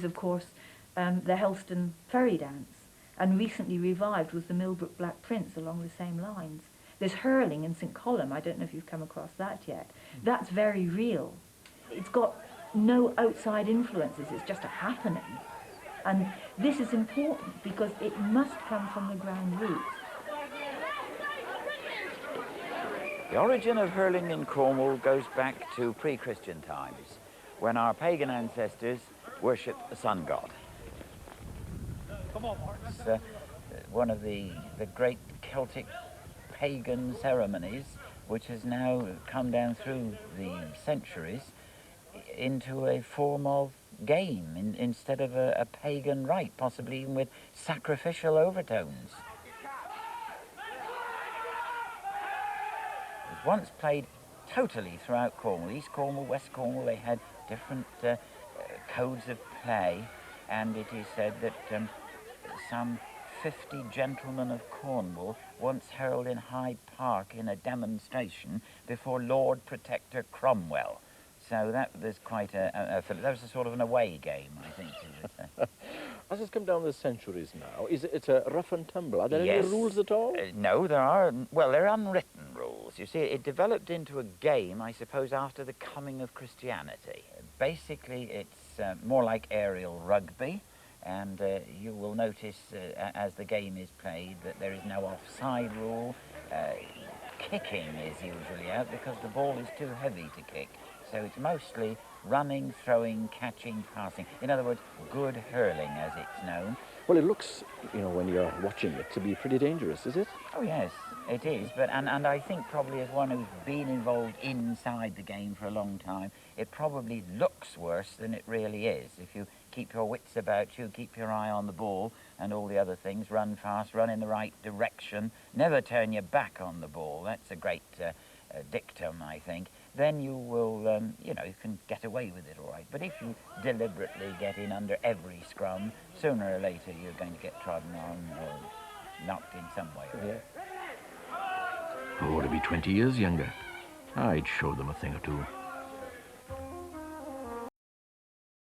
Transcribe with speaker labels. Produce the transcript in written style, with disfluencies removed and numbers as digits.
Speaker 1: Of course, the Helston Ferry dance, and recently revived was the Millbrook Black Prince along the same lines. There's hurling in St Columb. I don't know if you've come across that yet. That's very real. It's got no outside influences, it's just a happening. And this is important because it must come from the ground roots.
Speaker 2: The origin of hurling in Cornwall goes back to pre-Christian times, when our pagan ancestors worshipped the sun god. It's one of the great Celtic pagan ceremonies which has now come down through the centuries into a form of game instead of a pagan rite, possibly even with sacrificial overtones. It was once played totally throughout Cornwall. East Cornwall, West Cornwall, they had different codes of play, and it is said that some 50 gentlemen of Cornwall once hurled in Hyde Park in a demonstration before Lord Protector Cromwell. So that was quite that was a sort of an away game, I think.
Speaker 3: As it's come down the centuries now, is it a rough and tumble? Are there
Speaker 2: Yes.
Speaker 3: any rules at all?
Speaker 2: No, there are. Well, there are unwritten rules. You see, it developed into a game, I suppose, after the coming of Christianity. Basically, it's more like aerial rugby, and you will notice as the game is played that there is no offside rule. Kicking is usually out because the ball is too heavy to kick. So it's mostly running, throwing, catching, passing. In other words, good hurling, as it's known.
Speaker 3: Well, it looks, you know, when you're watching it, to be pretty dangerous, is it?
Speaker 2: Oh yes, it is. But and I think probably as one who's been involved inside the game for a long time, it probably looks worse than it really is. If you keep your wits about you, keep your eye on the ball and all the other things, run fast, run in the right direction, never turn your back on the ball. That's a great dictum, I think. Then you will, you know, you can get away with it all right. But if you deliberately get in under every scrum, sooner or later you're going to get trodden on or knocked in some way or other.
Speaker 4: Oh, to be 20 years younger, I'd show them a thing or two.